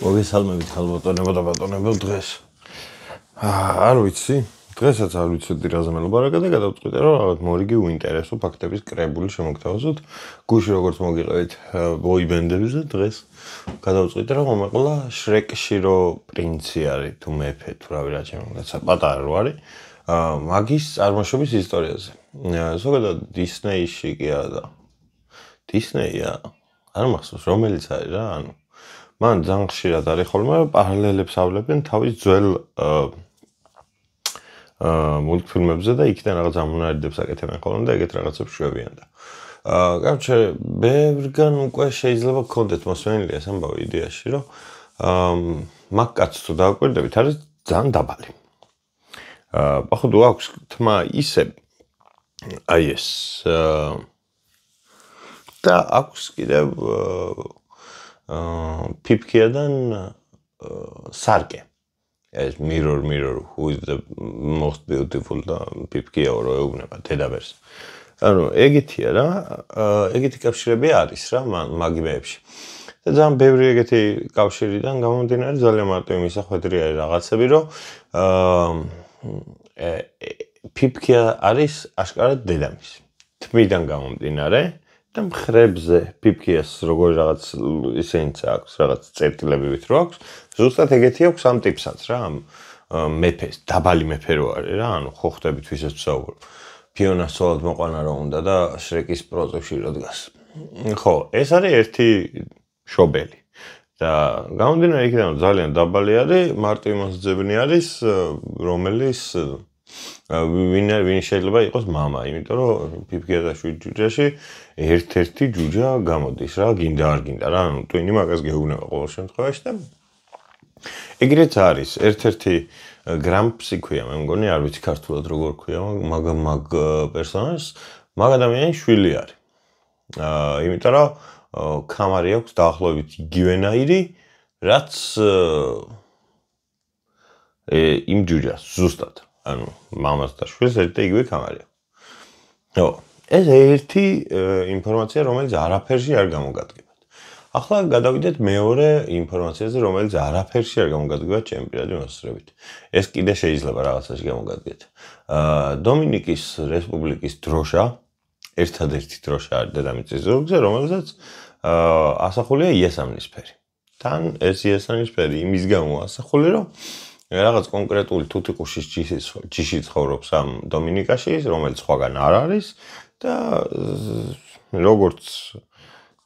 მოგესალმებით ხალბატონებო და ბატონებო დღეს. არ ვიცი, დღესაც არ ვიცოდი რაზე მელაპარაკე და გადავწყვიტე რომ რაღაც მორიგი უინტერესო ფაქტების კრებული შემოგთავაზოთ. გუშინ როგორც მოგიყევით ბოიბენდებზე დღეს გადავწყვიტე რომ მომეყოლა შრეკში რო პრინცი არის თუ მეფე თუ რავი რა ჩემგაცა პატარა რო არის. მაგის წარმოშობის ისტორიაზე. ზოგადად დისნეიში კი არა და დისნეია არ მახსოვს რომელიც არის რა ანუ მან ძალიან ხშირად არის ხოლმე პარალელებს ავლებენ თავის ძველ მულტფილმებზე და იქიდან რაღაც ამონარიდებს აკეთებენ ხოლმე და ეგეთ რაღაცებს შვებიან და короче ბევრგან უკვე შეიძლება გქონდეთ მოსმენილი ეს ამბავი იდეაში რომ მაგ კაცს თუ დააკვირდებით არის ძალიან დაბალი походу აქვს თმა ისე აი ეს და აქვს კიდევ Pipkiadan Sarke. As mirror, who is the most beautiful Pipkia or ეუბნება დედაბერს. ანუ ეგეთი რა, ეგეთი კავშირები არის რა მაგიმეებში. და ძალიან ბევრი ეგეთი კავშირიდან გამომდინარე ძალიან მარტივი მისახვედრი არის რაღაცები, რომ Pipkia არის აშკარად დედამისი. თმიდან გამომდინარე და მხრებზე Pipkias როგორი რაღაც ისენიც აქვს რაღაც წერტილებივით რო აქვს ზუსტად ეგეთი აქვს ამ ტიპსაც რა ამ მეფეს დაბალი მეფე რო არის რა ანუ ხო ხვდებით ვისაც ვსაუბრობ ფიონას ცოლად მოყვანა რო უნდა და შრეკის პროწებში რო დგას ხო ეს არის ერთი შობელი და გამომდინარე იქიდან ძალიან დაბალი არის მარტივი მოსძებნი არის რომელიც ვინ შეიძლება იყოს მამა, იმიტომ რომ Pipkia-ში ჯუჯაში ერთ-ერთი ჯუჯა გამოდის რა, გინდა არ გინდა რა, ანუ ტვინი მაგას გეუბნება ყოველ შემთხვევაში და ეგრეც არის, ერთ-ერთი გრამპსი ქვია, მე მგონი არ ვიცი ქართულად როგორ ქვია, მაგ პერსონაჟს, მაგ ადამიანის შვილი არის. იმიტომ რომ კამარი აქვს დაახლოებით იგივენაირი, რაც იმ ჯუჯას ზუსტად ანუ მამას და შვილს ერთ და იგივე კამარი აქვს. ხო, ეს ერთი ინფორმაცია, რომელიც არაფერში არ გამოგადგებათ. ახლა გადავიდეთ მეორე ინფორმაციაზე, რომელიც არაფერში არ გამოგადგებათ ჩემი პირადი მოსაზრებით. ეს კიდე შეიძლება რაღაცაში გამოგადგეთ. დომინიკის რესპუბლიკის დროშა, ერთადერთი დროშა არის დედამიწის ზურგზე, რომელსაც ასახულია იესამნისფერი. თან ეს იესამნისფერი იმის გამო ასახული, რომ რაღაც კონკრეტული თუთიყუშის ჯიში ცხოვრობს ამ დომინიკაში, რომელიც სხვაგან არ არის და როგორც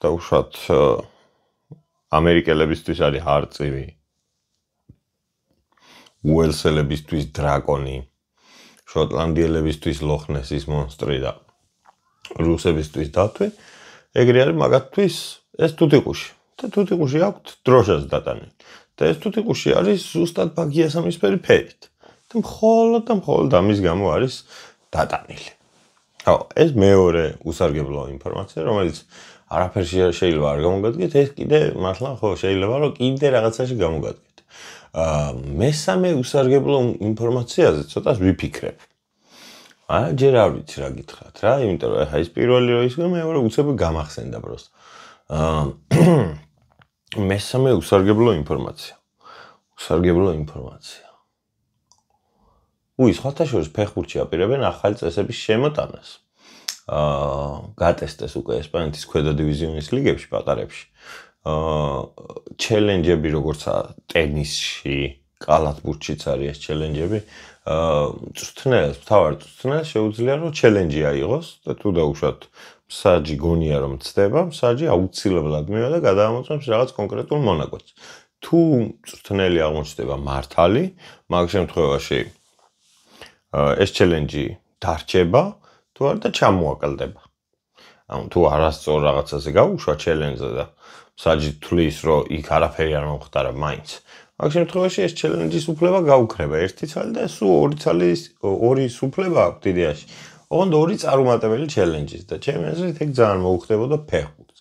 დაუშვათ ამერიკელებისთვის არის არწივი, უელსელებისთვის დრაკონი, შოტლანდიელებისთვის ლოხნესის მონსტრი და რუსებისთვის დათვი, ეგრე არის მაგათთვის ეს თუთიყუში და თუთიყუში აქვთ დროშას დატანილი. და ეს თუთიყუში არის ზუსტად ბაგიასამისფერი ფერით. და მხოლოდ ამის გამო არის დატანილი. ხო, ეს მეორე უსარგებლო ინფორმაცია, რომელიც არაფერში შეიძლება არ გამოგადგეთ, ეს კიდე მართლა ხო შეიძლება რომ კიდე რაღაცაში გამოგადგეთ. მესამე უსარგებლო ინფორმაციაზე ცოტას ვიფიქრებ. ჯერ არ ვიცი რა გითხრათ რა, იმიტომ რომ ეს პირველი რო ისე მეორე უცებ გამახსენდა просто. მესამე უსარგებლო ინფორმაცია. სხვათა შორის ფეხბურთში აპირებენ ახალი წესების შემოტანას. გატესტეს უკვე ესპანეთის ქვედა დივიზიონის ლიგებში პატარებში. ჩელენჯები როგორცაა ტენისში, კალათბურთშიც არის ეს ჩელენჯები. მთავარ წვრთნელს შეუძლია რომ ჩელენჯი აიღოს და თუ დაუშვათ მსაჯი გონია რომ ცდება, მსაჯი აუცილებლად მივა და გადაამოწმებს რაღაც კონკრეტულ მონაკვეთს. თუ წვრთნელი აღმოჩნდება მართალი, მაგ შემთხვევაში ეს ჩელენჯი დარჩება, თუ არა და ჩამოაკლდება. ანუ თუ არასწორ რაღაცაზე გაუშვა ჩელენჯზე და მსაჯი თვლის რომ იქ არაფერი არ მომხდარა მაინც. მაგ შემთხვევაში ეს ჩელენჯის უფლება გაუქრება ერთი ცალი და სულ ორი უფლება აქვს იდეაში. ოღონდ ორი წარუმატებელი ჩელენჯის და ჩემი აზრით ეგ ძალიან მოუხდებოდა ფეხბურთს.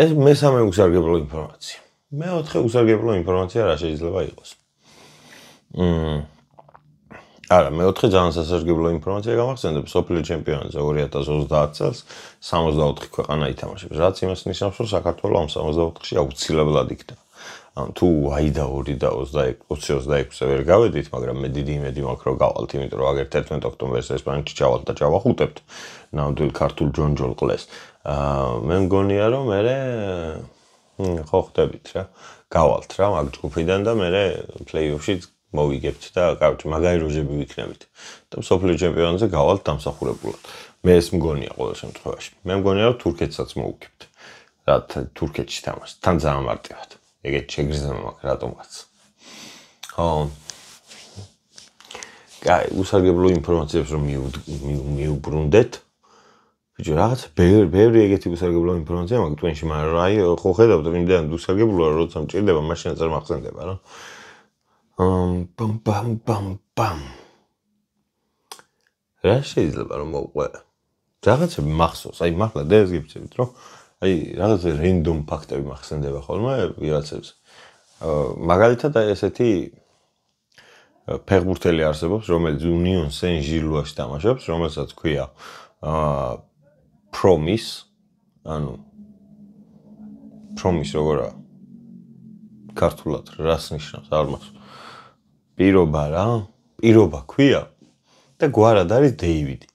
ეს მესამე უსარგებლო ინფორმაცია. მეოთხე უსარგებლო ინფორმაცია რა შეიძლება იყოს? არა, მეოთხე ძალიან სასარგებლო ინფორმაცია გამახსენდა სოფლიო ჩემპიონატზე 2030 წელს 64 ქვეყანა ითამაშებს. რაც იმას ნიშნავს, რომ საქართველოს ამ 64-ში აუცილებლად იქნება. თუ აი და 2 და 20-26-ზე ვერ გავედით, მაგრამ მე დიდი იმედი მაქვს, რომ გავალთ, იმიტომ რომ აგერ 11 ოქტომბერს ესპანეთში ჩავალთ და ჩავახუტებთ ნამდვილ ქართულ ჯონჯოლ ყლეს. მე მგონია, რომ მე ხო ხვდებით რა. გავალთ რა მაგ ჯგუფიდან და მე პლეი-ოფში მოვიგებთ და კარგი მაგარი როჟები ვიქნებით. და მსოფლიო ჩემპიონატზე გავალთ დამსახურებულად. მე ეს მგონია ყოველ შემთხვევაში. მე მგონია, რომ თურქეთსაც მოვუგებთ. რა თურქეთში თამაშს. თან ძალიან მარტივად. ეგეთ შეგრძნება მაქვს რატომაც. ხო. კაი, უსარგებლო ინფორმაციებს რომ მიუბრუნდეთ. ბიჭო, რაღაც ბევრი ეგეთი უსარგებლო ინფორმაცია მაქვს ტვინში, მაგრამ აი ხო ხედავთ, ვინდან უსარგებლოა, როცა მჭირდება, მაშინ წერ მახსენდება რა. ბამ. რა შეიძლება რომ მოყვე? რაღაცები მახსოვს, აი მართლა დეეს გიფცებით, რომ აი რაღაცა რენდომ ფაქტები მახსენდება ხოლმე ვიღაცებს. მაგალითად აი ესეთი ფეხბურთელი არსებობს, რომელიც Union Saint-Gilloise-ში თამაშობს, რომელსაც ქვია Promise, ანუ Promise როგორა ქართულად რას ნიშნავს, არ მახსოვს. პირობა რა, პირობა ქვია და გვარად არის დეივიდი.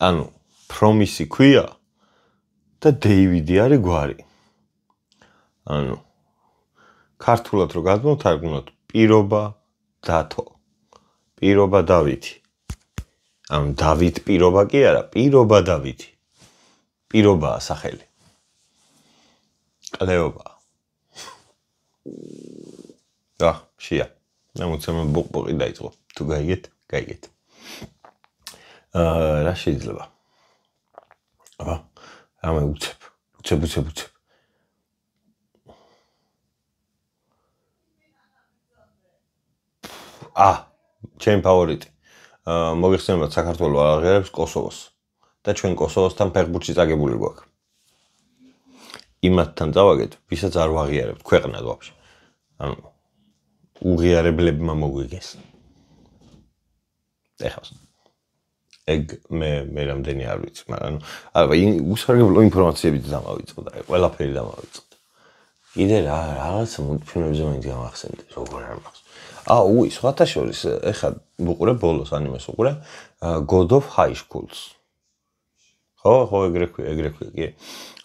ანუ Promise ქვია და დეივიდი არის გვარი. ანუ ქართულად რო გადმოვთარგმნოთ, პირობა დათო. პირობა დავითი. ანუ დავით პირობა კი არა, პირობა დავითი. პირობაა სახელი. კლეობა. შია. ნამუცემ ბუყბუყი დაიწყო. თუ გაიგეთ, გაიგეთ. რა შეიძლება? ამე უცებ. ჩემი ფავორიტი. მოგიხსენებათ, საქართველოს არ აღიარებს კოსოვოს. და ჩვენ კოსოვოსთან ფეხბურთში წაგებული გვაქვს. იმათთან წავაგეთ, ვისაც არ ვაღიარებთ ქვეყნად ვაფშე. ანუ უღიარებლებმა მოგვიგეს. ეხავს. ეგ მე რამდენი არ ვიცი, მაგრამ არა, უსარგებლო ინფორმაციებით დამავიწყდა, ყველაფერი დამავიწყდა. კიდე რაღაცა მულტფილმებზე მაინც გამახსენდა, როგორ არ მახსოვს. სხვათა შორის, ეხლა ვუყურე ბოლოს ანიმეს ვუყურე, God of High Schools. ხო, ეგრე ქვია, კი.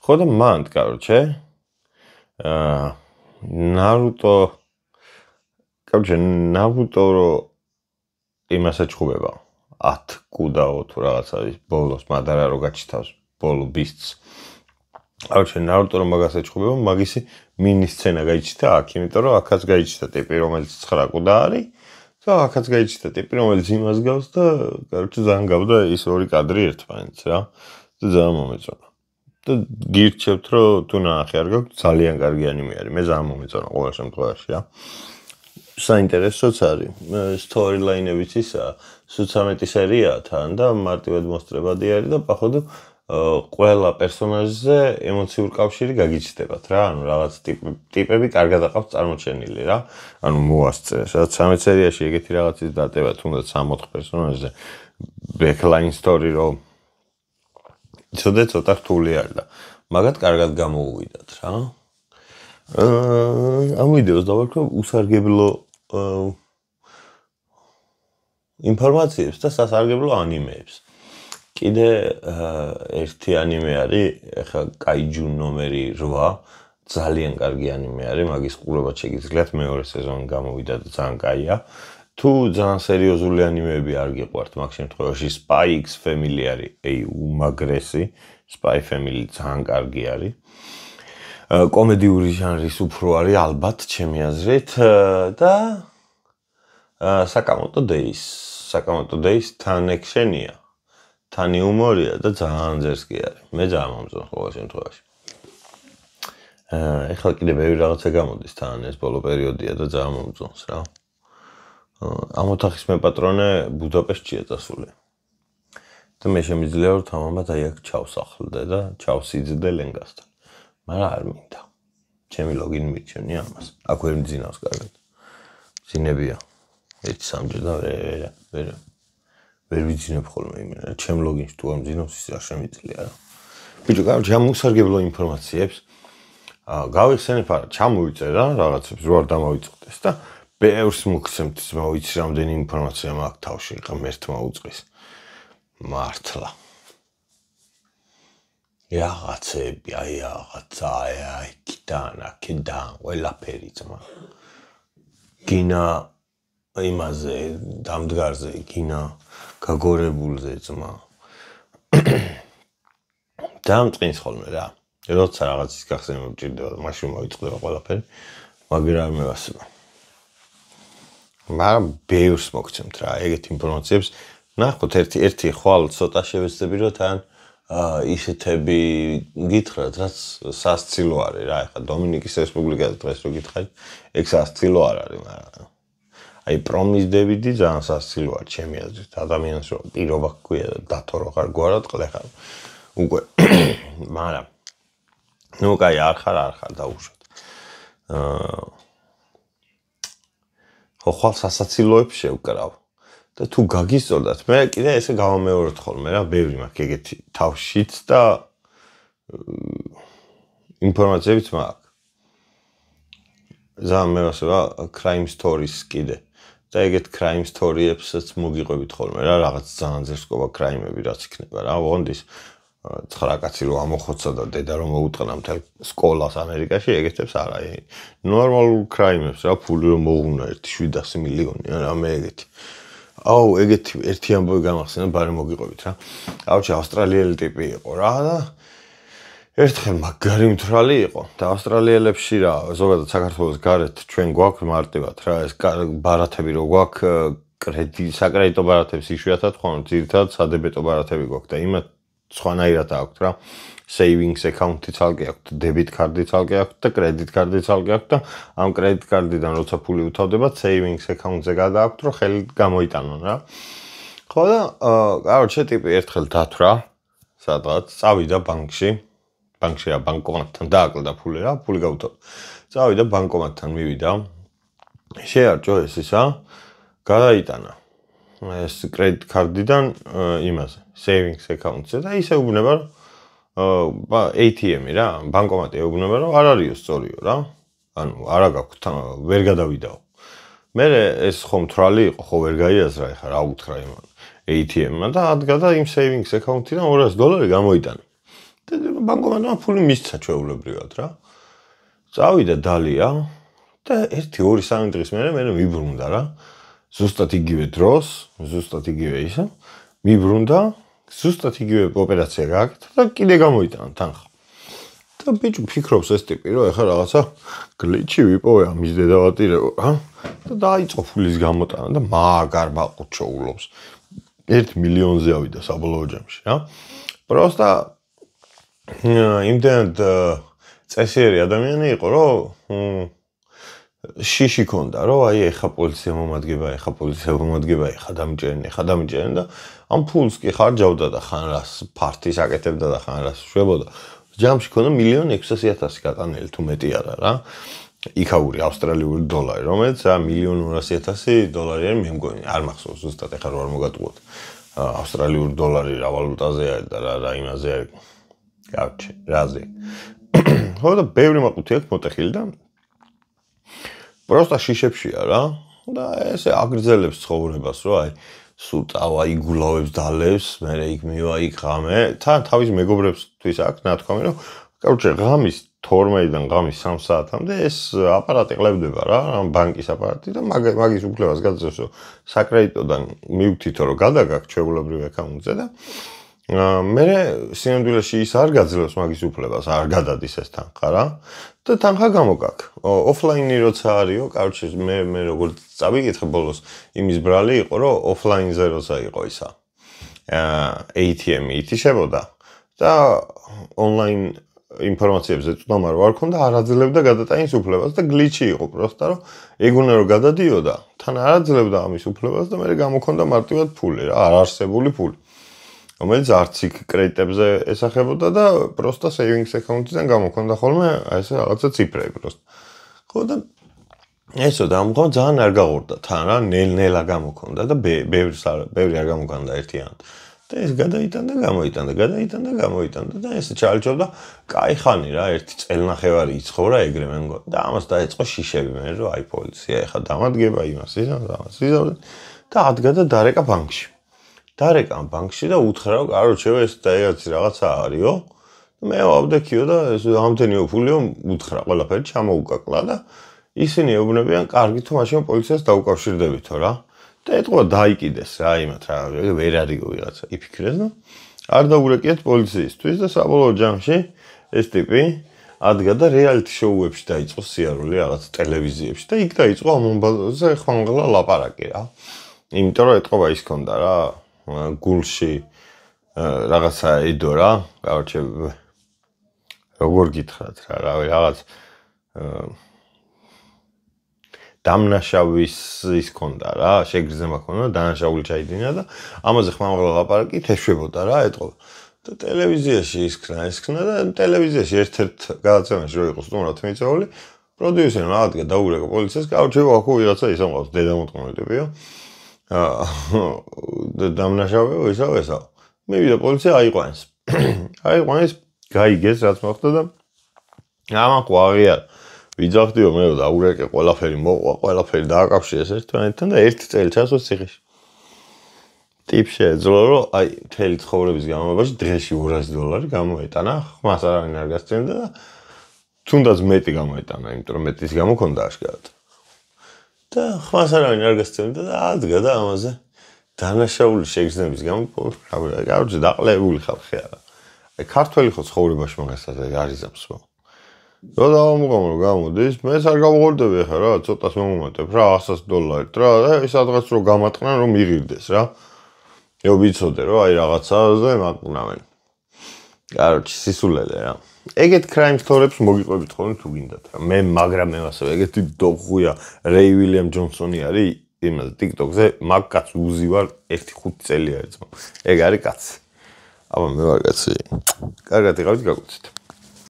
ხო და მან, короче, Naruto რო იმას ეჩხუბება 10 კუდაო თუ რაღაც არის ბოლოს მადარა რო გაჩითავს ბოლო ბისტს. короче, Naruto რო მაგას ეჩხუბება, მაგისი მინი სცენა გაიჩიტა აქ, იმიტომ რომ აქაც გაიჩიტა ტიპი, რომელიც 9 კუდა არის და აქაც გაიჩიტა ტიპი, რომელიც იმას გავს და короче, ძალიან გავდა ის ორი კადრი ერთმანეთს რა. და ძალიან მომეწონა. და გირჩევთ რომ თუ ნახე არ გაქვთ, ძალიან კარგი ანიმე არის. მე ძალიან მომეწონა ყოველ შემთხვევაში რა. საინტერესოც არის. სტორილაინებიც ისა, სულ 13 სერიაა თან და მარტივად მოსწრებადი არის და походу ყველა პერსონაჟზე ემოციური კავშირი გაგიჩნდებათ რა. ანუ რაღაც ტიპები კარგად აყავთ წარმოჩენილი რა. ანუ მოასწრე, სადაც 13 სერიაში ეგეთი რაღაცის დატევა თუნდაც 3-4 პერსონაჟზე backline story რომ ცოტა რთული არის და მაგათ კარგად გამოუვიდათ რა. ამ ვიდეოს დავარქვევ უსარგებლო ინფორმაციებს და სასარგებლო ანიმეებს. კიდე ერთი ანიმე არის, ეხლა Kaiju ნომერი 8, ძალიან კარგი ანიმე არის, მაგის ყურებაც შეგიძლიათ, მეორე სეზონი გამოვიდა და ძალიან კაია. თუ ძალიან სერიოზული ანიმეები არ გიყვართ, მაგ შემთხვევაში Spy X Family არის, უმაგრესი, Spy Family ძალიან კარგი არის. კომედიური ჟანრის უფრო არის ალბათ ჩემი აზრით და Sakamoto Days თან ექშენია, თან იუმორია და ძალიან ძერს კი არის. მე ძალიან მომწონს ყოველ შემთხვევაში. ეხლა კიდე ბევრი რაღაცა გამოდის თან, ეს ბოლო პერიოდია და ძალიან მომწონს რა. ამ ოთახის მეპატრონე ბუდაპეშტშია წასული. და მე შემიძლია რომ თამამად აი აქ ჩავსახლდე და ჩავსიძდე ლენგასთან. მაგრამ არ მინდა. ჩემი ლოგინი მიჩვენი ამას. აქ ვერ მძინავს კარგად. ძინებია. ერთი სამჯერ და ვერ ვიძინებ ხოლმე იმენა. ჩემ ლოგინში თუ არ მძინავს ის არ შემიძლია რა. ბიჭო, კარგი, ამ უსარგებლო ინფორმაციებს გავიხსენებ არა, ჩამოვიწერა რაღაცებს, რო არ დამავიწყდეს და ბევრს მოგცემთ, ვიცი რამდენი ინფორმაცია მაქვს თავში, ღმერთმა უწყის. მართლა. რაღაცები, აი რაღაცა, აი კიდან, ყველაფერი ძმა. გინა იმაზე, დამდგარზე, გინა გაგორებულზე ძმა. დამწყინს ხოლმე რა. როცა რაღაცის გახსენება მჭირდება, მაშინ მოიწყდება ყველაფერი, მაგრამ არ მევასება. მაგრამ ბევრს მოგცემთ რა, ეგეთ ინფორმაციებს. ნახოთ ერთი ხვალ ცოტა შევეცდები, რომ თან ისეთები გითხრათ, რაც სასცილო არის რა, ეხლა დომინიკის რესპუბლიკაზე დღეს რო გითხარით, ეგ სასცილო არ არის, მაგრამ აი პრომის დებიდი ძალიან სასცილოა ჩემი აზრით. ადამიანს რო პირობა ჰქვია და დათო რო ხარ გვარად ყლე ხარ. უკვე მაგრამ ნუ კაი არ ხარ დაუშვათ. ხო ხვალ სასაცილოებს შევკრავ. და თუ გაგისწორდათ, მე კიდე ესე გავამეოროთ ხოლმე რა, ბევრი მაქვს ეგეთი თავშიც და ინფორმაციებიც მაქვს. ძალიან მევასება crime stories კიდე. და ეგეთ crime story-ებსაც მოგიყვებით ხოლმე რა, რაღაც ძალიან ძერსკობა crime-ები რაც იქნება რა, ოღონდის 9 კაცი რო ამოხოცა და დედა რომ მოუტყნა მთელ სკოლას ამერიკაში, ეგეთებს არა. ნორმალურ crime-ებს რა, ფული რომ მოუღუნა 700 მილიონი, რამე ეგეთი. აუ, ეგეთი ერთი ამბავი გამახსენა, ბარე მოგიყვებით რა. აუჩი ავსტრალიელი ტიპი იყო რა და ერთხელ მაგარი მთვრალი იყო და ავსტრალიელებში რა, ზოგადად საქართველოს გარეთ ჩვენ გვაქვს მარტივად რა, ეს ბარათები რო გვაქვს, საკრედიტო ბარათებს იშვიათად ხომ, ძირითადად სადებეტო ბარათები გვაქვს და იმათ სხვანაირად აქვთ რა. savings account-ი ცალკე აქვთ, debit card-ი ცალკე აქვთ და credit card-ი ცალკე აქვთ და ამ credit card-დან როცა ფული უთავდებათ, savings account-ზე გადააქვთ, რომ ხელი გამოიტანონ რა. ხო და კაროჩე ტიპი ერთხელ დათვრა სადღაც, წავიდა ბანკში რა ბანკომატთან დააკლდა ფული რა, ფული გაუთავდა. წავიდა ბანკომატთან მივიდა. შეარჭო ეს ისა, გადაიტანა. ეს credit card-დან იმაზე, savings account-ზე და ისე უბნება რომ ATM-ი რა, ბანკომატი ეუბნება რომ არ არისო სწორიო რა. ანუ არა გაქვთ, ვერ გადავიდაო. მე ეს ხომ მთვრალი იყო, ხო ვერ გაიაზრა ეხა რა უთხრა იმ ATM-მა და ადგადა იმ savings account-დან $200 გამოიტანა. და ბანკომატმა ფული მისცა ჩვეულებრივად რა. წავიდა დალია და 1-2-3 დღის მერე მე მიბრუნდა რა. ზუსტად იგივე დროს, ზუსტად იგივე ისა, მიბრუნდა, ზუსტად იგივე ოპერაცია გააკეთა და კიდე გამოიტანა თანხა. და ბიჭო ფიქრობს ეს ტიპი, რომ ეხა რაღაცა გლიჩი ვიპოვე ამის დედავატირებო რა. და დაიწყო ფულის გამოტანა და მაგარ ბაყუთ შოულობს. 1 მილიონზე ავიდა საბოლოო ჯამში რა. პროსტა იმდენად წესიერი ადამიანი იყო, რომ შიში ქონდა, რომ აი ეხა პოლიცია მომადგება, ეხა დამიჭერენ და ამ ფულს კი ხარჯავდა და ხან რას ფართის აკეთებდა და ხან რას შვებოდა. ჯამში ქონდა 1,600,000 გატანელი თუ მეტი არა რა. იქაური ავსტრალიური დოლარი, რომელიც $1,200,000 არის, მე მგონი, არ მახსოვს ზუსტად ეხა რო არ მოგატყუოთ. ავსტრალიური დოლარი რა ვალუტაზე არის და რა იმაზე არის. გავჩე, რაზე. ხო და ბევრი მაყუთი აქვს მოტეხილი და პროსტა შიშებშია რა და ესე აგრძელებს ცხოვრებას, რომ აი სულ წავა იგულავებს დალევს, მერე იქ მივა იქ ღამე, თან თავის მეგობრებსთვის აქვს ნათქვამი, რომ კაროჩე ღამის 12-დან ღამის 3 საათამდე ეს აპარატი ყლებდება რა, ბანკის აპარატი და მაგის უფლებას გაძლევს, რომ საკრედიტოდან მივთითო, რომ გადაგაქვს ჩვეულებრივ აკაუნტზე და მერე სინამდვილეში ის არ გაძლევს მაგის უფლებას, არ გადადის ეს თანხა რა და თანხა გამოგაკ. ოფლაინი როცა არისო, კაროჩე მე როგორც წავიკითხე ბოლოს, იმის ბრალი იყო, რომ ოფლაინზე როცა იყო ისა ATM-ი ითიშებოდა და ონლაინ ინფორმაციებზე წვდომა არ ქონდა, არ აძლევდა გადატანის უფლებას და გლიჩი იყო პროსტა, რომ ეგ უნდა რომ გადადიოდა, თან არ აძლევდა ამის უფლებას და მერე გამოქონდა მარტივად ფული რა, არ არსებული ფული. რომელიც არც იქ კრედიტებზე ესახებოდა და პროსტა savings account-დან გამოქონდა ხოლმე ესე რაღაცა ციფრები პროსტა. ხო და ესო და ამღო ძალიან არ გაღორდა თან რა, ნელ-ნელა გამოქონდა და ბევრი არ გამოქონდა ერთიანად. და და ეს გადაიტანდა და ეს ჩაალჭობდა კაი ხანი რა ერთი წელნახევარი იცხოვრა ეგრე მე მგონი და ამას დაეწყო შიშები მე რომ აი პოლიცია ეხა დამადგება იმას და ადგა და დარეკა ბანკში და უთხრა რომ კაროჩე ეს რაღაცა არისო მე ავდექიო და ეს ამდენიო ფულიო უთხრა ყველაფერი ჩამოუკაკლა და ისინი ეუბნებიან კარგი თუ მაშინ პოლიციას დაუკავშირდებითო რა და ეთყობა დაიკიდეს რა იმათ რა ვერ არისო ვიღაცა იფიქრეს და არ დაურეკიათ პოლიციისთვის და საბოლოო ჯამში ეს ტიპი ადგა და რეალიტი შოუებში დაიწყო სიარული რაღაც ტელევიზიებში და იქ დაიწყო ამ ამბავზე ხმამაღლა ლაპარაკი რა იმიტომ რომ ეთყობა ის ქონდა რა გულში რაღაცა ედო რა короче როგორ გითხრათ რა რავი რაღაც დამნაშავის ის ქონდა რა შეგრძნება ქონდა დანაშაული ჩაიდინა და ამაზე ხმამაღლა ლაპარაკი თეშვებოდა რა ეთყობა და ტელევიზიაში ისქნა და ტელევიზიაში ერთ-ერთ გადაცემაში რო იყო სტუმრად მიწეული პროდიუსერმა ადგა დაურეკა პოლიციას короче აქ ვიღაცა ისე მყავს დედამოწმული ტიპიო და დამნაშავეო ესა მივიდა პოლიცია აიყვანეს გაიგეს რაც მოხდა და ამან ხო აღიარა ვიძახდიო მე რომ დაურეკე ყველაფერი მოყვა ყველაფერი დააკავშირეს ერთმანეთთან და ერთი წელი ჩასვეს ციხეში ტიპს შეეძლო რომ აი მთელი ცხოვრების განმავლობაში დღეში $200 გამოეტანა ხმას არავინ არ გასცემდა და თუნდაც მეტი გამოეტანა იმიტომ რომ მეტის გამო ქონდა აშკარად და ხმას არავინ არ გასცემდა და ადგა და ამაზე დანაშაული შეგრძნების გამო короче დაყლებული ხალხი არა აი ქართველი ხო ცხოვრებაში მაგასაც არიზამს ხო რა დავამოყამო გამოდის მეც არ გავუღორდები ახლა რა ცოტას მომუმატებ რა $100 რა და ეს სადღაც რო გამატყნან რომ მიღირდეს რა ё ვიცოდე რომ აი რაღაცაზე მატყნავენ короче სისულელე რა ეგეთ crime story-ებს მოგიყვებით ხოლმე თუ გინდათ რა მე მაგრამ მე ასევე ეგეთი დოღუია რეი ვილიამ ჯონსონი არის იმაზე TikTok-ზე მაგ კაც უზი ვარ 1-5 წელი არის ეგ არის კაცი აბა მე ვარ კაცი კარგად იყავით გაგუცეთ